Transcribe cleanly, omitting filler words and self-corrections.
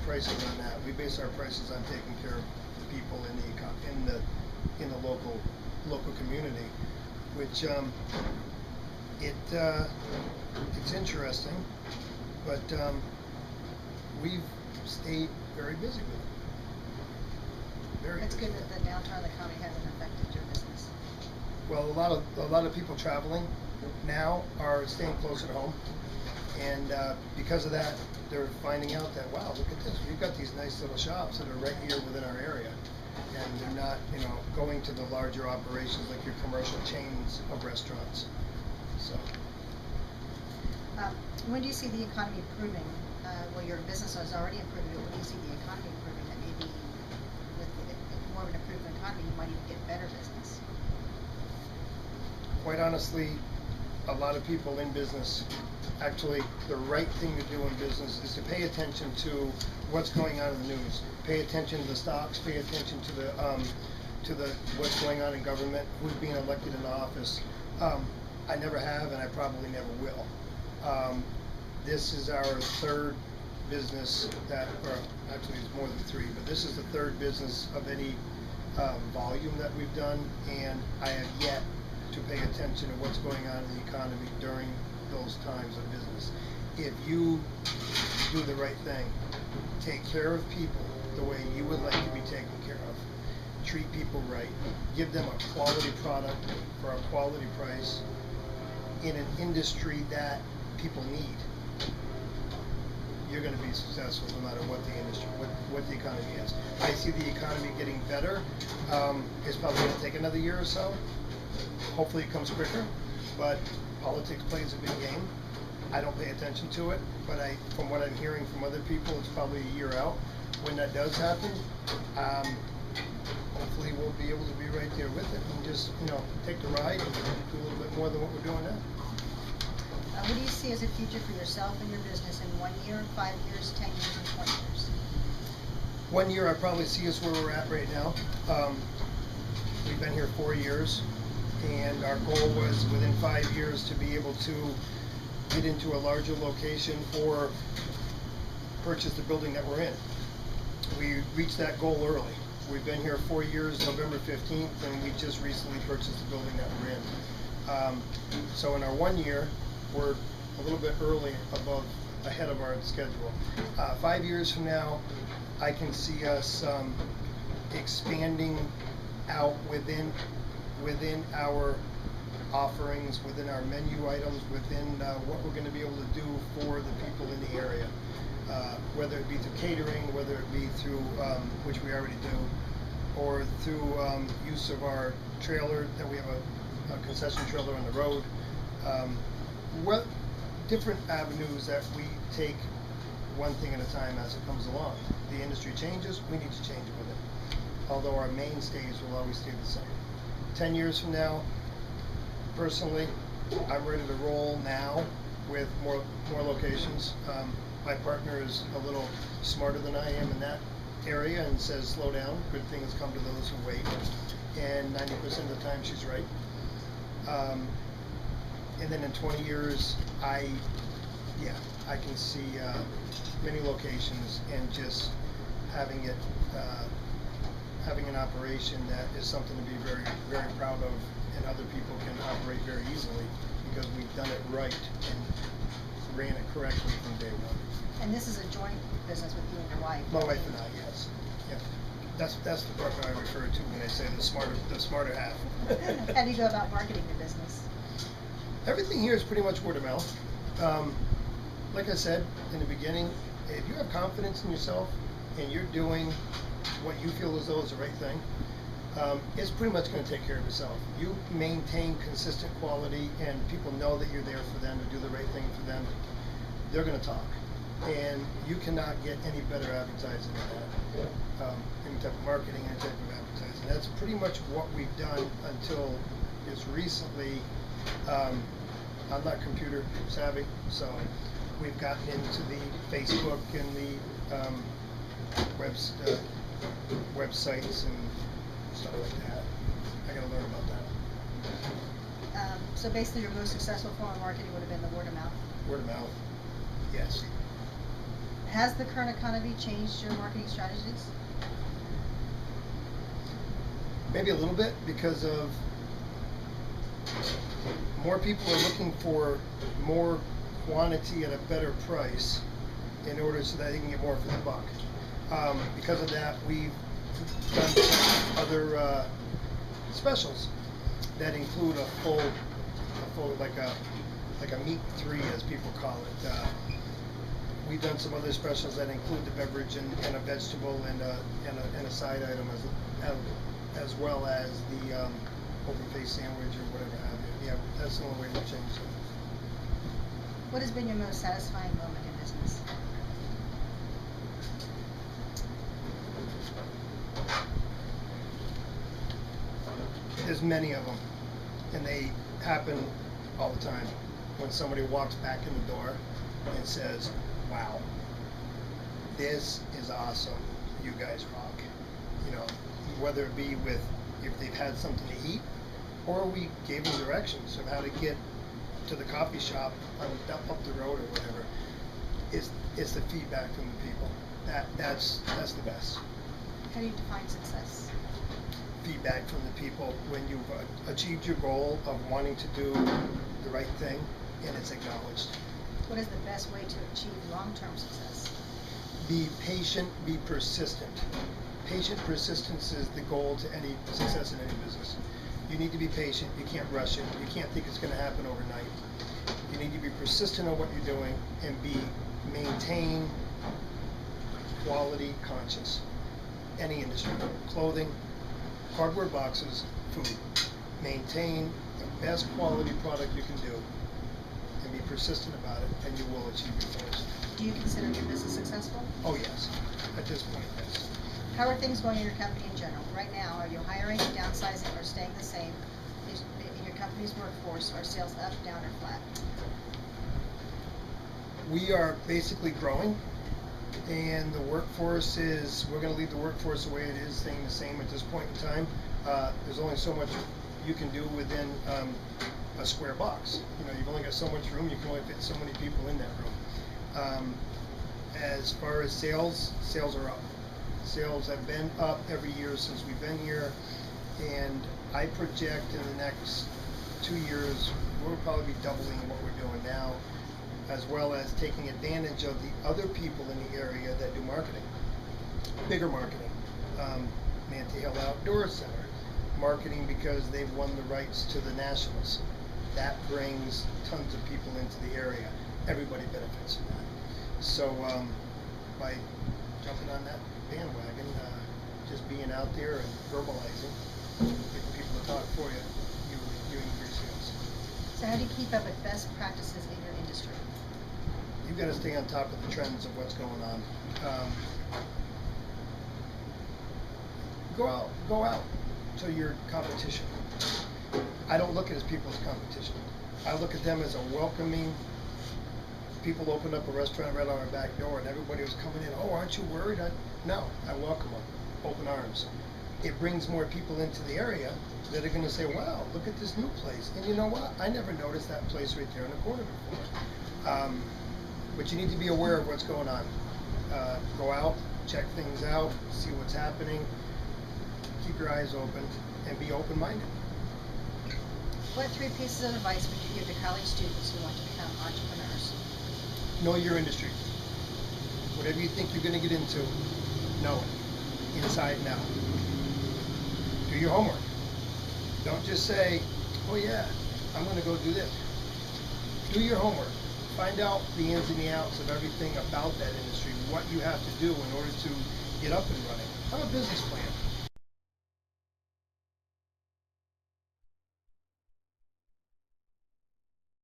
pricing on that. We base our prices on taking care of the people in the local community, which it's interesting, but we've stayed very busy with it. It's good that the downturn of the economy hasn't affected your business. Well, a lot of people traveling now are staying close at home, and because of that, they're finding out that, wow, look at this, we've got these nice little shops that are right here within our area, and they're not, going to the larger operations like your commercial chains of restaurants. So, when do you see the economy improving? Well, your business has already improved, but when do you see the economy improving? That maybe with more of an improved economy, you might even get better business. Quite honestly, a lot of people in business, actually, the right thing to do in business is to pay attention to what's going on in the news. Pay attention to the stocks. Pay attention to the what's going on in government, who's being elected in office. I never have, and I probably never will. This is our third business or actually it's more than three, but this is the third business of any volume that we've done, and I have yet to pay attention to what's going on in the economy during those times of business. If you do the right thing, take care of people the way you would like to be taken care of, treat people right, give them a quality product for a quality price in an industry that people need, you're going to be successful no matter what the industry, what the economy is. I see the economy getting better. It's probably going to take another year or so. Hopefully it comes quicker, but politics plays a big game. I don't pay attention to it, but from what I'm hearing from other people, it's probably a year out. When that does happen, hopefully we'll be able to be right there with it and just, take the ride and do a little bit more than what we're doing now. What do you see as a future for yourself and your business in 1 year, 5 years, 10 years, and 20 years? 1 year, I probably see us where we're at right now. We've been here 4 years, and our goal was within 5 years to be able to get into a larger location or purchase the building that we're in. We reached that goal early. We've been here 4 years, November 15th, and we just recently purchased the building that we're in. So in our 1 year, we're a little bit ahead of our schedule. 5 years from now, I can see us expanding out within our offerings, within our menu items, within what we're going to be able to do for the people in the area. Whether it be through catering, whether it be through, which we already do, or through use of our trailer, that we have a concession trailer on the road. What different avenues that we take one thing at a time as it comes along. The industry changes, we need to change with it. Although our mainstays will always stay the same. 10 years from now, personally, I'm ready to roll now with more locations. My partner is a little smarter than I am in that area and says, slow down, good things come to those who wait. And 90% of the time she's right. And then in 20 years, I can see many locations and just having it, having an operation that is something to be very, very proud of, and other people can operate very easily because we've done it right and ran it correctly from day one. And this is a joint business with you and your wife. My wife and I, yes. Yeah. That's the part that I refer to when I say the smarter half. How do you go about marketing your business? Everything here is pretty much word of mouth. Like I said in the beginning, if you have confidence in yourself and you're doing what you feel as though is the right thing, it's pretty much going to take care of itself. You maintain consistent quality and people know that you're there for them to do the right thing for them, they're going to talk. And you cannot get any better advertising than that. Any type of marketing, any type of advertising. That's pretty much what we've done until as recently. I'm not computer savvy, so we've gotten into the Facebook and the websites and stuff like that. I gotta learn about that. So basically your most successful form of marketing would have been the word of mouth? Word of mouth, yes. Has the current economy changed your marketing strategies? Maybe a little bit, because of more people are looking for more quantity at a better price in order so that they can get more for the buck. Because of that, we've done some other specials that include a full like a meat 3, as people call it. We've done some other specials that include the beverage and a vegetable and a side item as well as the open face sandwich or whatever have you. Yeah, that's the only way to change it. What has been your most satisfying moment in business? There's many of them, and they happen all the time. When somebody walks back in the door and says, "Wow, this is awesome. You guys rock." You know, whether it be with if they've had something to eat, or we gave them directions of how to get to the coffee shop up the road or whatever. It's the feedback from the people. That's the best. How do you define success? Feedback from the people when you've achieved your goal of wanting to do the right thing and it's acknowledged. What is the best way to achieve long-term success? Be patient, be persistent. Patient persistence is the goal to any success in any business. You need to be patient, you can't rush it, you can't think it's going to happen overnight. You need to be persistent on what you're doing and maintain quality conscious. Any industry, clothing, cardboard boxes, food. Maintain the best quality product you can do and be persistent about it, and you will achieve your goals. Do you consider your business successful? Oh yes, at this point, yes. How are things going in your company in general? Right now, are you hiring, downsizing, or staying the same in your company's workforce? Are sales up, down, or flat? We are basically growing, and the workforce we're going to leave the workforce the way it is, staying the same at this point in time. There's only so much you can do within a square box. You know, you've only got so much room, you can only fit so many people in that room. As far as sales are up. Sales have been up every year since we've been here, and I project in the next 2 years we'll probably be doubling what we're doing now, as well as taking advantage of the other people in the area that do marketing, bigger marketing. Manti Hill Outdoor Center, marketing because they've won the rights to the Nationals. That brings tons of people into the area. Everybody benefits from that. So by jumping on that bandwagon, just being out there and verbalizing, getting people to talk for you, you increase sales. So how do you keep up with best practices in your industry? You've got to stay on top of the trends of what's going on. Go out to your competition. I don't look at it as people as competition. I look at them as a welcoming. People opened up a restaurant right on our back door, and everybody was coming in. Oh, aren't you worried? No, I welcome them, open arms. It brings more people into the area that are going to say, "Wow, look at this new place." And you know what? I never noticed that place right there in the corner before. But you need to be aware of what's going on. Go out, check things out, see what's happening. Keep your eyes open and be open-minded. What 3 pieces of advice would you give to college students who want to become entrepreneurs? Know your industry. Whatever you think you're going to get into, know it, inside and out. Do your homework. Don't just say, "Oh yeah, I'm going to go do this." Do your homework. Find out the ins and the outs of everything about that industry, what you have to do in order to get up and running. Have a business plan.